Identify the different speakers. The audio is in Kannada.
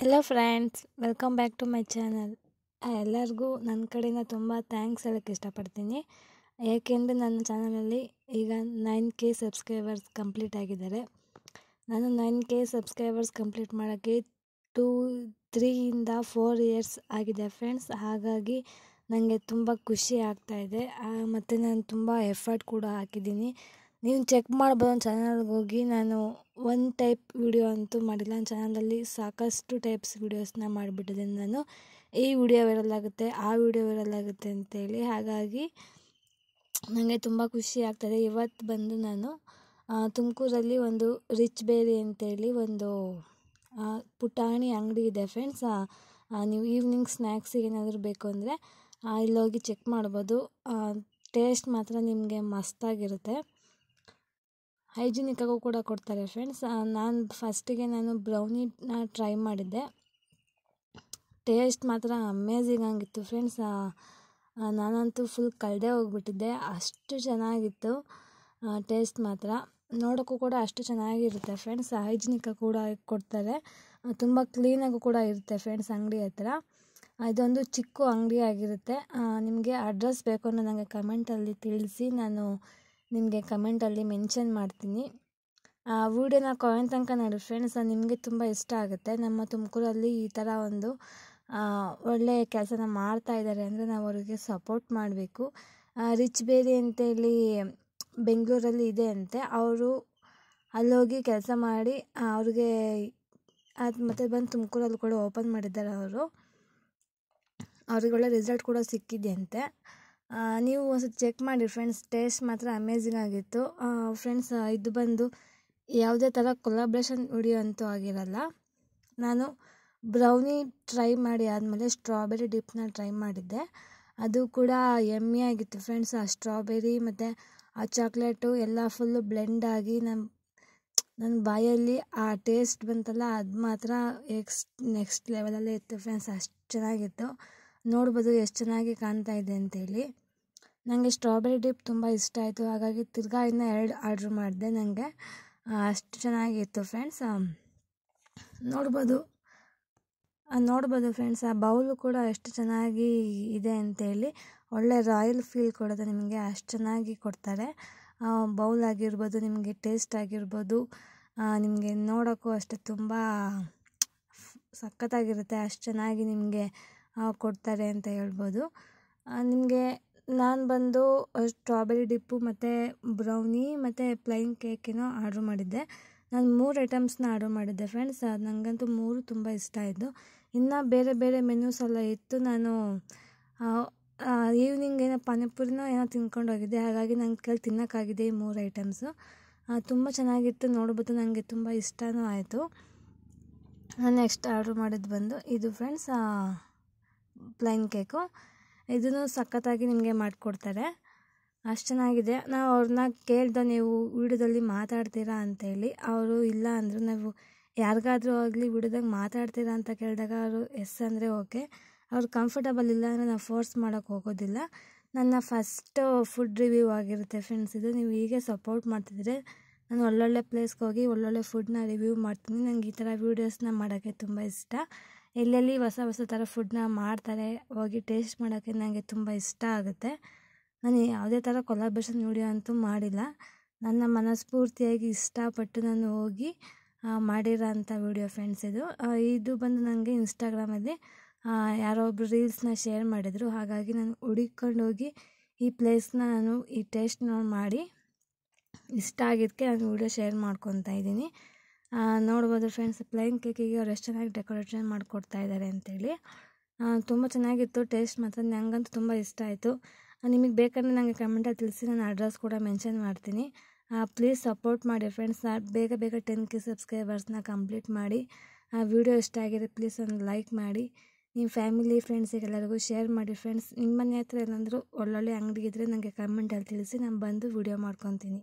Speaker 1: Hello friends, welcome back to my channel. ಎಲ್ಲರಿಗೂ ನನ್ನ ಕಡೆಯಿಂದ ತುಂಬ ಥ್ಯಾಂಕ್ಸ್ ಹೇಳೋಕ್ಕೆ ಇಷ್ಟಪಡ್ತೀನಿ. ಏಕೆಂದರೆ ನನ್ನ ಚಾನಲಲ್ಲಿ ಈಗ 9K ಸಬ್ಸ್ಕ್ರೈಬರ್ಸ್ ಕಂಪ್ಲೀಟ್ ಆಗಿದ್ದಾರೆ. ನಾನು 9K ಸಬ್ಸ್ಕ್ರೈಬರ್ಸ್ ಕಂಪ್ಲೀಟ್ ಮಾಡೋಕ್ಕೆ 3-4 ಇಯರ್ಸ್ ಆಗಿದೆ ಫ್ರೆಂಡ್ಸ್. ಹಾಗಾಗಿ ನನಗೆ ತುಂಬ ಖುಷಿ ಆಗ್ತಾಯಿದೆ ಮತ್ತು ನಾನು ತುಂಬ ಎಫರ್ಟ್ ಕೂಡ ಹಾಕಿದ್ದೀನಿ. ನೀವು ಚೆಕ್ ಮಾಡ್ಬೋದು ಚಾನಲ್ಗೆ ಹೋಗಿ. ನಾನು ಒಂದು ಟೈಪ್ ವಿಡಿಯೋ ಅಂತೂ ಮಾಡಿಲ್ಲ. ನನ್ನ ಚಾನಲಲ್ಲಿ ಸಾಕಷ್ಟು ಟೈಪ್ಸ್ ವೀಡಿಯೋಸ್ನ ಮಾಡಿಬಿಟ್ಟಿದ್ದೀನಿ. ನಾನು ಈ ವಿಡಿಯೋ ವೈರಲ್ ಆಗುತ್ತೆ, ಆ ವಿಡಿಯೋ ವೈರಲ್ ಆಗುತ್ತೆ ಅಂತೇಳಿ. ಹಾಗಾಗಿ ನನಗೆ ತುಂಬ ಖುಷಿ ಆಗ್ತದೆ. ಇವತ್ತು ಬಂದು ನಾನು ತುಮಕೂರಲ್ಲಿ ಒಂದು ರಿಚ್ ಬೇರಿ ಅಂತೇಳಿ ಒಂದು ಪುಟಾಣಿ ಅಂಗಡಿ ಇದೆ ಫ್ರೆಂಡ್ಸ್. ನೀವು ಈವ್ನಿಂಗ್ ಸ್ನ್ಯಾಕ್ಸಿಗೆ ಏನಾದರೂ ಬೇಕು ಅಂದರೆ ಇಲ್ಲೋಗಿ ಚೆಕ್ ಮಾಡ್ಬೋದು. ಟೇಸ್ಟ್ ಮಾತ್ರ ನಿಮಗೆ ಮಸ್ತಾಗಿರುತ್ತೆ. ಹೈಜಿನಿಕ್ಕಾಗೂ ಕೂಡ ಕೊಡ್ತಾರೆ ಫ್ರೆಂಡ್ಸ್. ನಾನು ಬ್ರೌನಿನ ಟ್ರೈ ಮಾಡಿದ್ದೆ. ಟೇಸ್ಟ್ ಮಾತ್ರ ಅಮೇಝಿಂಗ್ ಆಗಿತ್ತು ಫ್ರೆಂಡ್ಸ್. ನಾನಂತೂ ಫುಲ್ ಕಳೆದೇ ಹೋಗ್ಬಿಟ್ಟಿದ್ದೆ, ಅಷ್ಟು ಚೆನ್ನಾಗಿತ್ತು ಟೇಸ್ಟ್ ಮಾತ್ರ. ನೋಡೋಕ್ಕೂ ಕೂಡ ಅಷ್ಟು ಚೆನ್ನಾಗಿರುತ್ತೆ ಫ್ರೆಂಡ್ಸ್. ಹೈಜಿನಿಕ್ಕಾಗಿ ಕೂಡ ಕೊಡ್ತಾರೆ, ತುಂಬ ಕ್ಲೀನಾಗೂ ಕೂಡ ಇರುತ್ತೆ ಫ್ರೆಂಡ್ಸ್ ಅಂಗಡಿ ಹತ್ರ. ಇದೊಂದು ಚಿಕ್ಕ ಅಂಗಡಿ ಆಗಿರುತ್ತೆ. ನಿಮಗೆ ಅಡ್ರೆಸ್ ಬೇಕು ಅನ್ನೋ ನನಗೆ ಕಮೆಂಟಲ್ಲಿ ತಿಳಿಸಿ, ನಾನು ನಿಮಗೆ ಕಮೆಂಟಲ್ಲಿ ಮೆನ್ಷನ್ ಮಾಡ್ತೀನಿ. ವಿಡಿಯೋನ ಕೊನೆ ತನಕ ನೋಡಿ ಫ್ರೆಂಡ್ಸ್, ನಿಮಗೆ ತುಂಬ ಇಷ್ಟ ಆಗುತ್ತೆ. ನಮ್ಮ ತುಮಕೂರಲ್ಲಿ ಈ ಥರ ಒಂದು ಒಳ್ಳೆಯ ಕೆಲಸನ ಮಾಡ್ತಾ ಇದ್ದಾರೆ ಅಂದರೆ ನಾವು ಅವರಿಗೆ ಸಪೋರ್ಟ್ ಮಾಡಬೇಕು. ರಿಚ್ ಬೇರಿ ಅಂತೇಳಿ ಬೆಂಗಳೂರಲ್ಲಿ ಇದೆ ಅಂತೆ. ಅವರು ಅಲ್ಲೋಗಿ ಕೆಲಸ ಮಾಡಿ ಅವ್ರಿಗೆ ಅದು ಮತ್ತೆ ಬಂದು ತುಮಕೂರಲ್ಲಿ ಕೂಡ ಓಪನ್ ಮಾಡಿದ್ದಾರೆ. ಅವ್ರಿಗೆ ಒಳ್ಳೆ ರಿಸಲ್ಟ್ ಕೂಡ ಸಿಕ್ಕಿದೆಯಂತೆ. ನೀವು ಒಂದು ಚೆಕ್ ಮಾಡಿ ಫ್ರೆಂಡ್ಸ್, ಟೇಸ್ಟ್ ಮಾತ್ರ ಅಮೇಝಿಂಗ್ ಆಗಿತ್ತು ಫ್ರೆಂಡ್ಸ್. ಇದು ಬಂದು ಯಾವುದೇ ಥರ ಕೊಲಾಬ್ರೇಷನ್ ವಿಡಿಯೋ ಅಂತೂ ಆಗಿರಲ್ಲ. ನಾನು ಬ್ರೌನಿ ಟ್ರೈ ಮಾಡಿ ಆದಮೇಲೆ ಸ್ಟ್ರಾಬೆರಿ ಡಿಪ್ನ ಟ್ರೈ ಮಾಡಿದ್ದೆ. ಅದು ಕೂಡ ಯಮ್ಮಿ ಆಗಿತ್ತು ಫ್ರೆಂಡ್ಸ್. ಆ ಸ್ಟ್ರಾಬೆರಿ ಮತ್ತು ಆ ಚಾಕ್ಲೇಟು ಎಲ್ಲ ಫುಲ್ಲು ಬ್ಲೆಂಡ್ ಆಗಿ ನನ್ನ ಬಾಯಲ್ಲಿ ಆ ಟೇಸ್ಟ್ ಬಂತಲ್ಲ, ಅದು ಮಾತ್ರ ನೆಕ್ಸ್ಟ್ ಲೆವೆಲಲ್ಲೇ ಇತ್ತು ಫ್ರೆಂಡ್ಸ್. ಅಷ್ಟು ಚೆನ್ನಾಗಿತ್ತು. ನೋಡ್ಬೋದು ಎಷ್ಟು ಚೆನ್ನಾಗಿ ಕಾಣ್ತಾ ಇದೆ ಅಂತೇಳಿ. ನನಗೆ ಸ್ಟ್ರಾಬೆರಿ ಡಿಪ್ ತುಂಬ ಇಷ್ಟ ಆಯಿತು. ಹಾಗಾಗಿ ತಿರ್ಗಾ ಇನ್ನೂ 2 ಆರ್ಡ್ರ್ ಮಾಡಿದೆ. ನನಗೆ ಅಷ್ಟು ಚೆನ್ನಾಗಿತ್ತು ಫ್ರೆಂಡ್ಸ್. ನೋಡ್ಬೋದು ಫ್ರೆಂಡ್ಸ್. ಆ ಬೌಲು ಕೂಡ ಎಷ್ಟು ಚೆನ್ನಾಗಿ ಇದೆ ಅಂತೇಳಿ. ಒಳ್ಳೆ ರಾಯಲ್ ಫೀಲ್ ಕೊಡೋದು ನಿಮಗೆ, ಅಷ್ಟು ಚೆನ್ನಾಗಿ ಕೊಡ್ತಾರೆ. ಬೌಲ್ ಆಗಿರ್ಬೋದು, ನಿಮಗೆ ಟೇಸ್ಟ್ ಆಗಿರ್ಬೋದು, ನಿಮಗೆ ನೋಡೋಕ್ಕೂ ಅಷ್ಟೇ ತುಂಬ ಸಖತ್ತಾಗಿರುತ್ತೆ. ಅಷ್ಟು ಚೆನ್ನಾಗಿ ನಿಮಗೆ ಕೊಡ್ತಾರೆ ಅಂತ ಹೇಳ್ಬೋದು. ನಾನು ಬಂದು ಸ್ಟ್ರಾಬೆರಿ ಡಿಪ್ಪು ಮತ್ತು ಬ್ರೌನಿ ಮತ್ತು ಪ್ಲೈನ್ ಕೇಕೇನೋ ಆರ್ಡ್ರ್ ಮಾಡಿದ್ದೆ. ನಾನು 3 ಐಟಮ್ಸ್ನ ಆರ್ಡ್ರ್ ಮಾಡಿದ್ದೆ ಫ್ರೆಂಡ್ಸ್. ನನಗಂತೂ 3 ತುಂಬ ಇಷ್ಟ ಆಯಿತು. ಇನ್ನು ಬೇರೆ ಬೇರೆ ಮೆನ್ಯೂಸ್ ಎಲ್ಲ ಇತ್ತು. ನಾನು ಈವ್ನಿಂಗ್ ಏನೋ ಪಾನಿಪುರಿನೋ ಏನೋ ತಿನ್ಕೊಂಡು ಹೋಗಿದ್ದೆ. ಹಾಗಾಗಿ ನಂಗೆ ಕೈಲಿ ತಿನ್ನೋಕ್ಕಾಗಿದೆ ಈ 3 ಐಟಮ್ಸು. ತುಂಬ ಚೆನ್ನಾಗಿತ್ತು. ನೋಡ್ಬೋದು, ನನಗೆ ತುಂಬ ಇಷ್ಟನೂ ಆಯಿತು. ನಾನು ನೆಕ್ಸ್ಟ್ ಆರ್ಡ್ರ್ ಮಾಡಿದ್ದು ಬಂದು ಇದು ಫ್ರೆಂಡ್ಸ್, ಪ್ಲೈನ್ ಕೇಕು. ಇದನ್ನು ಸಖತ್ತಾಗಿ ನಿಮಗೆ ಮಾಡಿಕೊಡ್ತಾರೆ, ಅಷ್ಟು ಚೆನ್ನಾಗಿದೆ. ನಾವು ಅವ್ರನ್ನ ಕೇಳ್ದೆ, ನೀವು ವಿಡಿಯೋದಲ್ಲಿ ಮಾತಾಡ್ತೀರಾ ಅಂತೇಳಿ. ಅವರು ಇಲ್ಲ ಅಂದರು. ನಾವು ಯಾರಿಗಾದ್ರೂ ಆಗಲಿ ವಿಡಿಯೋದಾಗ ಮಾತಾಡ್ತೀರಾ ಅಂತ ಕೇಳಿದಾಗ ಅವರು ಎಸ್ ಅಂದರೆ ಓಕೆ. ಅವ್ರು ಕಂಫರ್ಟಬಲ್ ಇಲ್ಲ ಅಂದರೆ ನಾವು ಫೋರ್ಸ್ ಮಾಡೋಕ್ಕೆ ಹೋಗೋದಿಲ್ಲ. ನನ್ನ ಫಸ್ಟು ಫುಡ್ ರಿವ್ಯೂ ಆಗಿರುತ್ತೆ ಫ್ರೆಂಡ್ಸ್ ಇದು. ನೀವು ಹೀಗೆ ಸಪೋರ್ಟ್ ಮಾಡ್ತಿದ್ರೆ ನಾನು ಒಳ್ಳೊಳ್ಳೆ ಪ್ಲೇಸ್ಗೆ ಹೋಗಿ ಒಳ್ಳೊಳ್ಳೆ ಫುಡ್ನ ರಿವ್ಯೂ ಮಾಡ್ತೀನಿ. ನನಗೆ ಈ ಥರ ವೀಡಿಯೋಸ್ನ ಮಾಡೋಕ್ಕೆ ತುಂಬ ಇಷ್ಟ. ಎಲ್ಲೆಲ್ಲಿ ಹೊಸ ಥರ ಫುಡ್ನ ಮಾಡ್ತಾರೆ ಹೋಗಿ ಟೇಸ್ಟ್ ಮಾಡೋಕ್ಕೆ ನನಗೆ ತುಂಬ ಇಷ್ಟ ಆಗುತ್ತೆ. ನಾನು ಯಾವುದೇ ಥರ ಕೊಲಾಬ್ರೇಷನ್ ವೀಡಿಯೋ ಅಂತೂ ಮಾಡಿಲ್ಲ. ನನ್ನ ಮನಸ್ಫೂರ್ತಿಯಾಗಿ ಇಷ್ಟಪಟ್ಟು ನಾನು ಹೋಗಿ ಮಾಡಿರೋ ಅಂಥ ವೀಡಿಯೋ ಫ್ರೆಂಡ್ಸ್ ಇದು. ಇದು ಬಂದು ನನಗೆ ಇನ್ಸ್ಟಾಗ್ರಾಮಲ್ಲಿ ಯಾರೋ ಒಬ್ಬರು ರೀಲ್ಸ್ನ ಶೇರ್ ಮಾಡಿದರು. ಹಾಗಾಗಿ ನಾನು ಹುಡುಕೊಂಡು ಹೋಗಿ ಈ ಪ್ಲೇಸ್ನ ನಾನು ಈ ಟೇಸ್ಟ್ನ ಮಾಡಿ ಇಷ್ಟ ಆಗಿದ್ದಕ್ಕೆ ನಾನು ವೀಡಿಯೋ ಶೇರ್ ಮಾಡ್ಕೊತಾ ಇದ್ದೀನಿ. ನೋಡ್ಬೋದು ಫ್ರೆಂಡ್ಸ್, ಪ್ಲೈನ್ ಕೇಕಿಗೆ ಅವ್ರು ಎಷ್ಟು ಚೆನ್ನಾಗಿ ಡೆಕೋರೇಷನ್ ಮಾಡಿಕೊಡ್ತಾ ಇದ್ದಾರೆ ಅಂತೇಳಿ. ತುಂಬ ಚೆನ್ನಾಗಿತ್ತು. ಟೇಸ್ಟ್ ಮಾತ್ರ ನನಗಂತೂ ತುಂಬ ಇಷ್ಟ ಆಯಿತು. ನಿಮಗೆ ಬೇಕಂದರೆ ನನಗೆ ಕಮೆಂಟಲ್ಲಿ ತಿಳಿಸಿ, ನಾನು ಅಡ್ರೆಸ್ ಕೂಡ ಮೆನ್ಷನ್ ಮಾಡ್ತೀನಿ. ಪ್ಲೀಸ್ ಸಪೋರ್ಟ್ ಮಾಡಿ ಫ್ರೆಂಡ್ಸ್. ಬೇಗ 10K ಸಬ್ಸ್ಕ್ರೈಬರ್ಸ್ನ ಕಂಪ್ಲೀಟ್ ಮಾಡಿ. ವಿಡಿಯೋ ಇಷ್ಟ ಆಗಿದೆ ಪ್ಲೀಸ್ ಒಂದು ಲೈಕ್ ಮಾಡಿ. ನಿಮ್ಮ ಫ್ಯಾಮಿಲಿ ಫ್ರೆಂಡ್ಸಿಗೆ ಎಲ್ಲರಿಗೂ ಶೇರ್ ಮಾಡಿ ಫ್ರೆಂಡ್ಸ್. ನಿಮ್ಮ ಮನೆ ಹತ್ರ ಏನಾದರೂ ಒಳ್ಳೊಳ್ಳೆ ಅಂಗಡಿ ಇದ್ದರೆ ನನಗೆ ಕಮೆಂಟಲ್ಲಿ ತಿಳಿಸಿ, ನಾನು ಬಂದು ವಿಡಿಯೋ ಮಾಡ್ಕೊತೀನಿ.